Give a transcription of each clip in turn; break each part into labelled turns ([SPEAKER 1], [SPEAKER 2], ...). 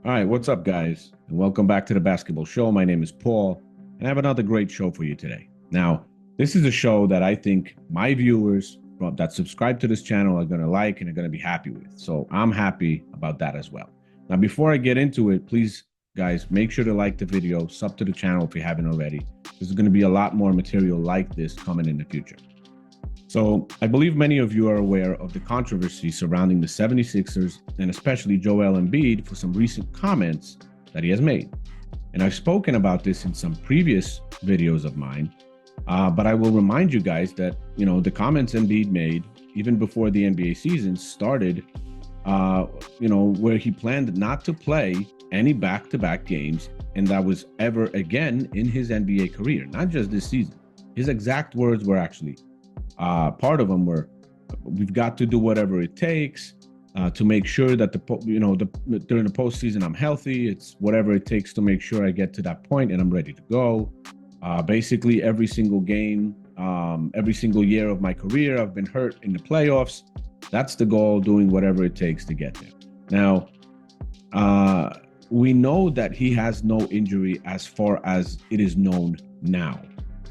[SPEAKER 1] All right, what's up, guys? And welcome back to the Basketball Show. My name is Paul, and I have another great show for you today. Now, this is a show that I think my viewers that subscribe to this channel are going to like and are going to be happy with. So I'm happy about that as well. Now, before I get into it, please, guys, make sure to like the video, sub to the channel if you haven't already. There's going to be a lot more material like this coming in the future. So I believe many of you are aware of the controversy surrounding the 76ers and especially Joel Embiid for some recent comments that he has made. And I've spoken about this in some previous videos of mine, but I will remind you guys that, the comments Embiid made even before the NBA season started, where he planned not to play any back-to-back games, and that was ever again in his NBA career, not just this season. His exact words were actually, part of them were, we've got to do whatever it takes to make sure that during the postseason I'm healthy. It's whatever it takes to make sure I get to that point and I'm ready to go. Basically, every single game, every single year of my career, I've been hurt in the playoffs. That's the goal, doing whatever it takes to get there. Now, we know that he has no injury as far as it is known now.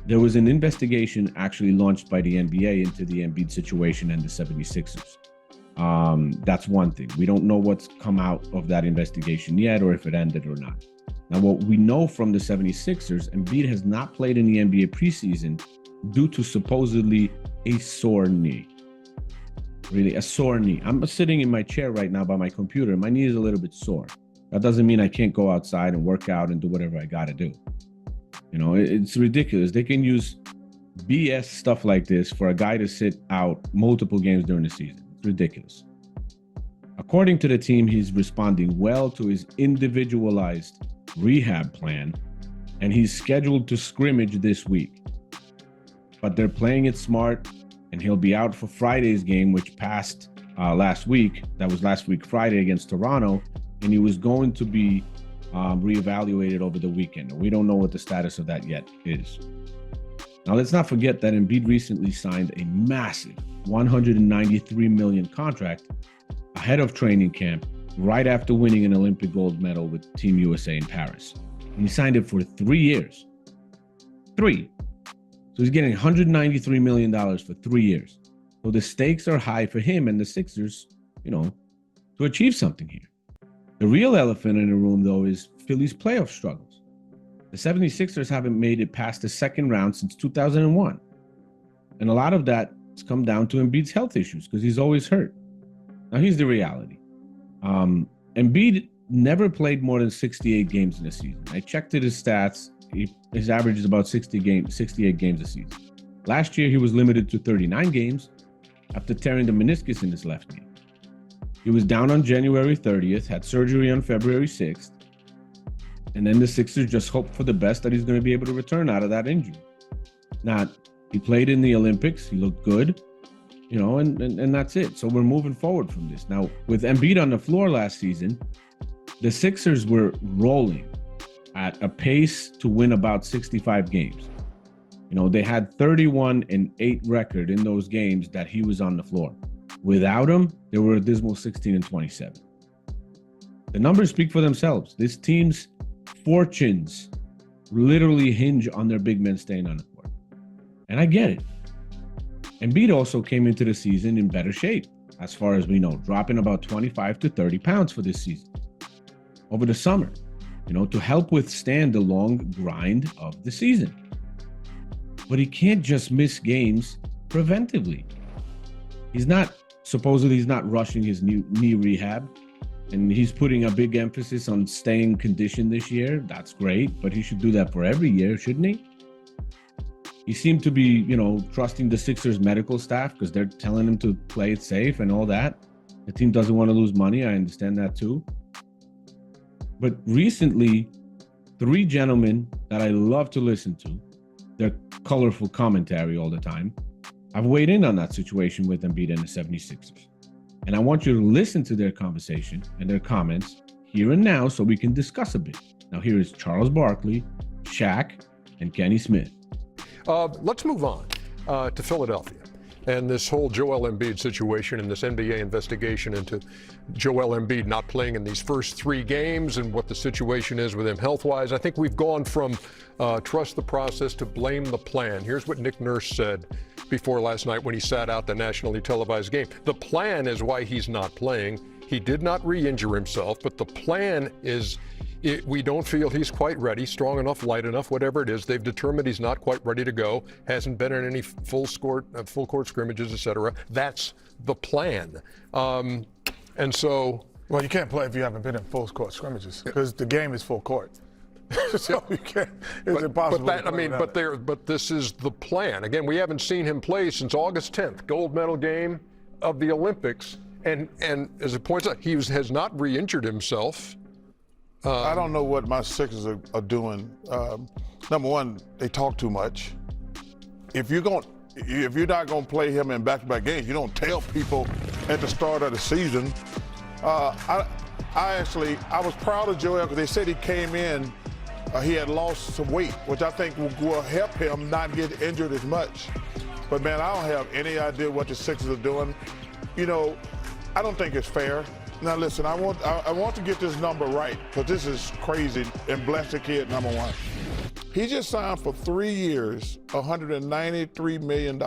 [SPEAKER 1] There was an investigation actually launched by the NBA into the Embiid situation and the 76ers. That's one thing. We don't know what's come out of that investigation yet or if it ended or not. Now, what we know from the 76ers, Embiid has not played in the NBA preseason due to supposedly a sore knee. Really, a sore knee. I'm sitting in my chair right now by my computer. My knee is a little bit sore. That doesn't mean I can't go outside and work out and do whatever I got to do. It's ridiculous. They can use BS stuff like this for a guy to sit out multiple games during the season. It's ridiculous. According to the team, he's responding well to his individualized rehab plan, and he's scheduled to scrimmage this week. But they're playing it smart, and he'll be out for Friday's game, which passed last week. That was last week, Friday, against Toronto, and he was going to be reevaluated over the weekend. We don't know what the status of that yet is. Now, let's not forget that Embiid recently signed a massive $193 million contract ahead of training camp, right after winning an Olympic gold medal with Team USA in Paris. And he signed it for 3 years. 3. So he's getting $193 million for 3 years. So the stakes are high for him and the Sixers, to achieve something here. The real elephant in the room, though, is Philly's playoff struggles. The 76ers haven't made it past the second round since 2001. And a lot of that has come down to Embiid's health issues because he's always hurt. Now, here's the reality. Embiid never played more than 68 games in a season. I checked his stats. His average is about 68 games a season. Last year, he was limited to 39 games after tearing the meniscus in his left knee. He was down on January 30th, had surgery on February 6th, and then the Sixers just hoped for the best that he's going to be able to return out of that injury. Now, he played in the Olympics. He looked good, and that's it. So we're moving forward from this. Now, with Embiid on the floor last season, the Sixers were rolling at a pace to win about 65 games. They had 31-8 record in those games that he was on the floor. Without him, they were a dismal 16-27. The numbers speak for themselves. This team's fortunes literally hinge on their big men staying on the court. And I get it. Embiid also came into the season in better shape, as far as we know, dropping about 25 to 30 pounds for this season over the summer, to help withstand the long grind of the season. But he can't just miss games preventively. Supposedly he's not rushing his knee rehab, and he's putting a big emphasis on staying conditioned this year. That's great, but he should do that for every year, shouldn't he? He seemed to be, trusting the Sixers medical staff because they're telling him to play it safe and all that. The team doesn't want to lose money. I understand that too. But recently, 3 gentlemen that I love to listen to, their colorful commentary all the time, I've weighed in on that situation with Embiid and the 76ers. And I want you to listen to their conversation and their comments here and now so we can discuss a bit. Now, here is Charles Barkley, Shaq, and Kenny Smith.
[SPEAKER 2] Let's move on to Philadelphia. And this whole Joel Embiid situation and this NBA investigation into Joel Embiid not playing in these first 3 games and what the situation is with him health-wise, I think we've gone from trust the process to blame the plan. Here's what Nick Nurse said before last night when he sat out the nationally televised game. The plan is why he's not playing. He did not re-injure himself, but the plan is we don't feel he's quite ready, strong enough, light enough, whatever it is. They've determined he's not quite ready to go, hasn't been in any full court scrimmages, etc. That's the plan. And so...
[SPEAKER 3] Well, you can't play if you haven't been in full court scrimmages because the game is full court. So you can't, it's impossible.
[SPEAKER 2] But this is the plan. Again, we haven't seen him play since August 10th, gold medal game of the Olympics. And as it points out, he has not re-injured himself.
[SPEAKER 4] I don't know what my Sixers are doing. Number one, they talk too much. If you're not going to play him in back-to-back games, you don't tell people at the start of the season. I was proud of Joel because they said he came in, he had lost some weight, which I think will help him not get injured as much. But man, I don't have any idea what the Sixers are doing. You know, I don't think it's fair. Now listen, I want to get this number right because this is crazy, and bless the kid, number one. He just signed for 3 years, $193 million.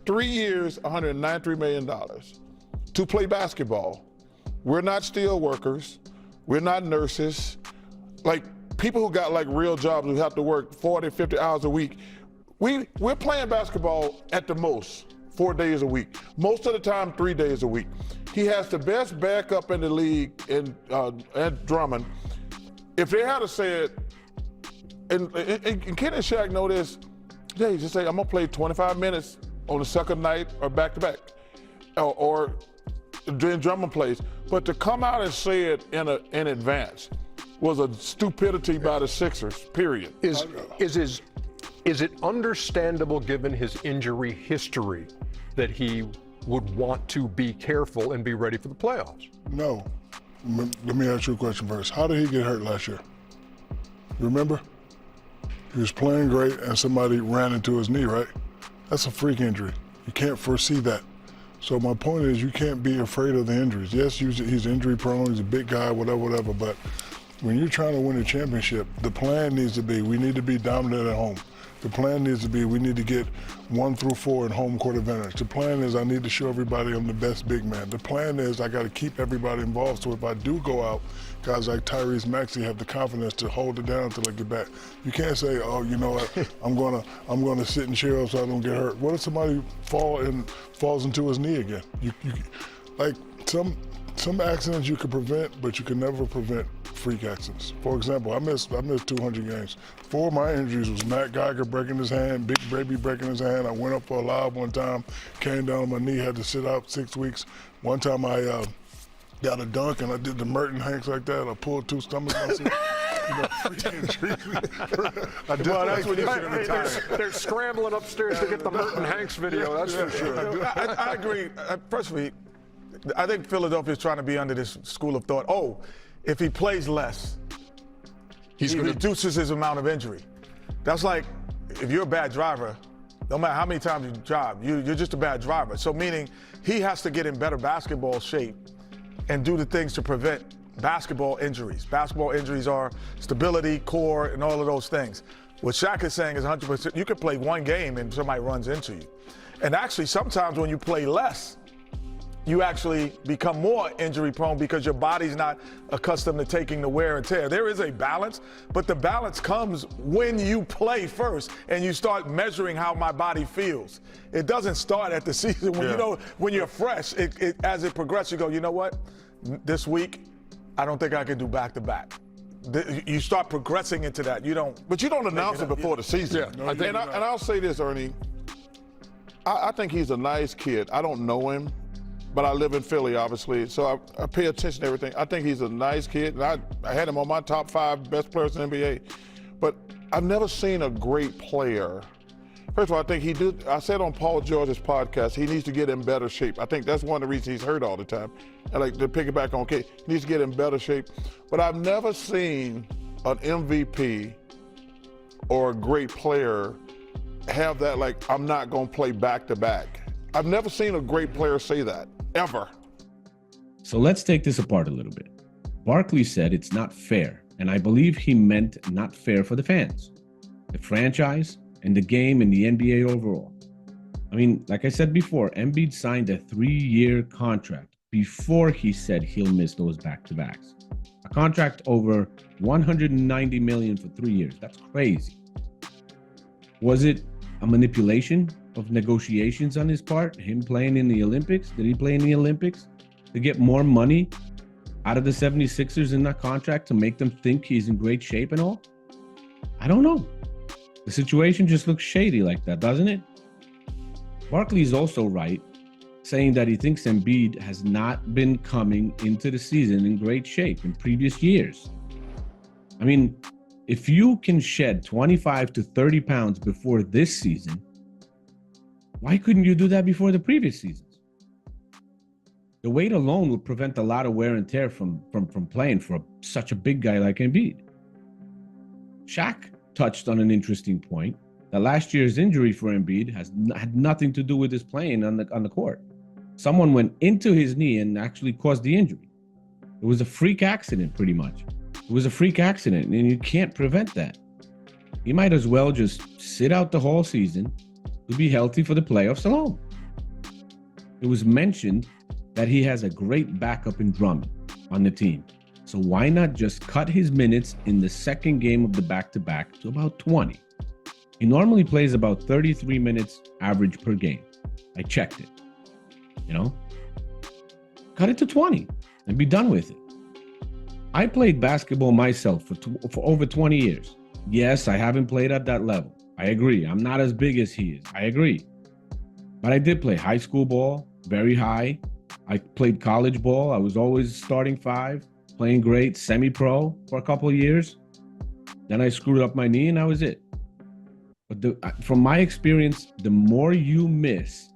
[SPEAKER 4] 3 years, $193 million to play basketball. We're not steel workers. We're not nurses. Like people who got like real jobs who have to work 40, 50 hours a week. We're playing basketball at the most 4 days a week. Most of the time, 3 days a week. He has the best backup in the league in Drummond. If they had said, and Ken and Shaq know this, they just say, I'm gonna play 25 minutes on the second night or back-to-back, or during Drummond plays. But to come out and say it in advance was a stupidity by the Sixers, period.
[SPEAKER 2] Is it understandable given his injury history that he would want to be careful and be ready for the playoffs?
[SPEAKER 5] No. Let me ask you a question first. How did he get hurt last year? You remember? He was playing great and somebody ran into his knee, right? That's a freak injury. You can't foresee that. So my point is you can't be afraid of the injuries. Yes, he's injury prone, he's a big guy, whatever, but when you're trying to win a championship, the plan needs to be we need to be dominant at home. The plan needs to be we need to get 1 through 4 in home court advantage. The plan is I need to show everybody I'm the best big man. The plan is I got to keep everybody involved so if I do go out, guys like Tyrese Maxey have the confidence to hold it down until I get back. You can't say, oh, you know what, I'm gonna sit and cheer up so I don't get hurt. What if somebody falls into his knee again? Like some accidents you can prevent, but you can never prevent freak accidents. For example, I missed 200 games. 4 of my injuries was Matt Geiger breaking his hand, Big Baby breaking his hand. I went up for a lob one time, came down on my knee, had to sit out 6 weeks. One time I got a dunk and I did the Merton Hanks like that. I pulled 2 stomach muscles. Freak injury.
[SPEAKER 2] Well, that's when you should have retired. They're scrambling upstairs to get the Merton Hanks video, that's for sure.
[SPEAKER 3] I agree. Firstly, I think Philadelphia is trying to be under this school of thought, oh, if he plays less, he reduces his amount of injury. That's like if you're a bad driver, no matter how many times you drive, you're just a bad driver. So meaning he has to get in better basketball shape and do the things to prevent basketball injuries. Basketball injuries are stability, core, and all of those things. What Shaq is saying is 100%. You can play 1 game and somebody runs into you. And actually, sometimes when you play less, you actually become more injury prone because your body's not accustomed to taking the wear and tear. There is a balance, but the balance comes when you play first and you start measuring how my body feels. It doesn't start at the season. When you're fresh, as it progresses, you go, you know what? This week, I don't think I can do back-to-back. You start progressing into that.
[SPEAKER 4] But you don't announce it before the season.
[SPEAKER 2] Yeah,
[SPEAKER 4] and I'll say this, Ernie. I think he's a nice kid. I don't know him. But I live in Philly, obviously, so I pay attention to everything. I think he's a nice kid, and I had him on my top 5 best players in the NBA. But I've never seen a great player. First of all, I think I said on Paul George's podcast, he needs to get in better shape. I think that's one of the reasons he's hurt all the time. And like to pick it back on Kate, he needs to get in better shape. But I've never seen an MVP or a great player have that, like, I'm not going to play back-to-back. I've never seen a great player say that, ever.
[SPEAKER 1] So let's take this apart a little bit. Barkley said it's not fair, and I believe he meant not fair for the fans, the franchise, and the game and the NBA overall. I mean, like I said before, Embiid signed a 3-year contract before he said he'll miss those back-to-backs. A contract over $190 million for 3 years. That's crazy. Was it a manipulation of negotiations on his part? Him playing in the Olympics? Did he play in the Olympics to get more money out of the 76ers in that contract to make them think he's in great shape and all? I don't know. The situation just looks shady like that, doesn't it? Barkley's also right, saying that he thinks Embiid has not been coming into the season in great shape in previous years. I mean, if you can shed 25 to 30 pounds before this season, why couldn't you do that before the previous seasons? The weight alone would prevent a lot of wear and tear from playing for such a big guy like Embiid. Shaq touched on an interesting point, that last year's injury for Embiid had nothing to do with his playing on the court. Someone went into his knee and actually caused the injury. It was a freak accident, pretty much. It was a freak accident, and you can't prevent that. He might as well just sit out the whole season to be healthy for the playoffs alone. It was mentioned that he has a great backup in Drummond on the team. So why not just cut his minutes in the second game of the back-to-back to about 20? He normally plays about 33 minutes average per game. I checked it. Cut it to 20 and be done with it. I played basketball myself for over 20 years. Yes, I haven't played at that level. I agree. I'm not as big as he is. I agree. But I did play high school ball, very high. I played college ball. I was always starting five, playing great, semi-pro for a couple of years. Then I screwed up my knee and that was it. But from my experience, the more you miss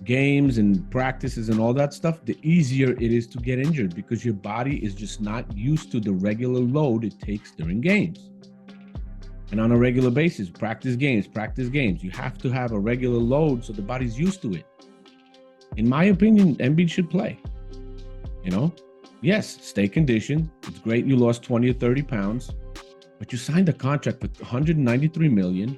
[SPEAKER 1] games and practices and all that stuff, the easier it is to get injured because your body is just not used to the regular load it takes during games. And on a regular basis, practice games. You have to have a regular load so the body's used to it. In my opinion, Embiid should play. Yes, stay conditioned. It's great you lost 20 or 30 pounds, but you signed a contract for $193 million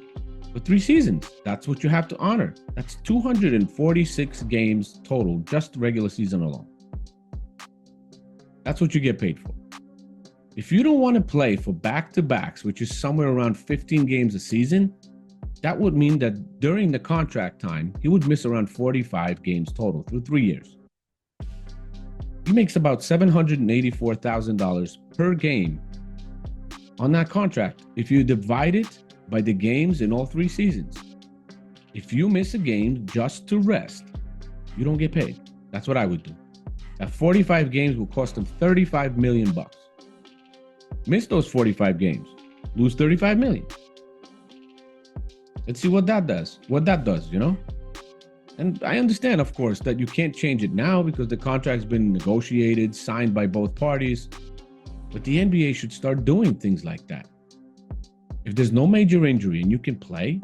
[SPEAKER 1] for 3 seasons. That's what you have to honor. That's 246 games total, just regular season alone. That's what you get paid for. If you don't want to play for back-to-backs, which is somewhere around 15 games a season, that would mean that during the contract time, he would miss around 45 games total through 3 years. He makes about $784,000 per game on that contract if you divide it by the games in all 3 seasons. If you miss a game just to rest, you don't get paid. That's what I would do. That 45 games will cost him $35 million. Miss those 45 games, lose $35 million. Let's see what that does. And I understand, of course, that you can't change it now because the contract's been negotiated, signed by both parties. But the NBA should start doing things like that. If there's no major injury and you can play,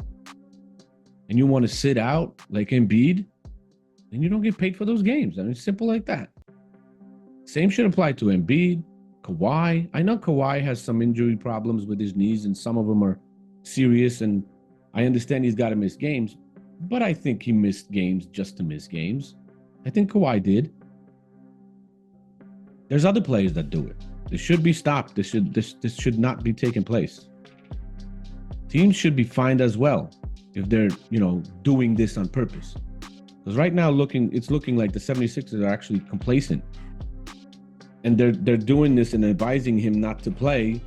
[SPEAKER 1] and you want to sit out like Embiid, then you don't get paid for those games. I mean, it's simple like that. Same should apply to Embiid, Kawhi. I know Kawhi has some injury problems with his knees, and some of them are serious, and I understand he's got to miss games, but I think he missed games just to miss games. I think Kawhi did. There's other players that do it. This should be stopped. This should not be taking place. Teams should be fined as well if they're, doing this on purpose. Because right now it's looking like the 76ers are actually complacent. And they're doing this and advising him not to play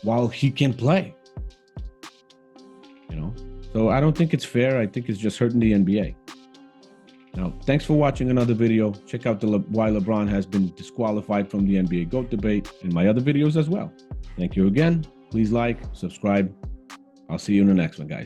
[SPEAKER 1] while he can play. So I don't think it's fair. I think it's just hurting the NBA. Now, thanks for watching another video. Check out why LeBron has been disqualified from the NBA GOAT debate and my other videos as well. Thank you again. Please like, subscribe. I'll see you in the next one, guys.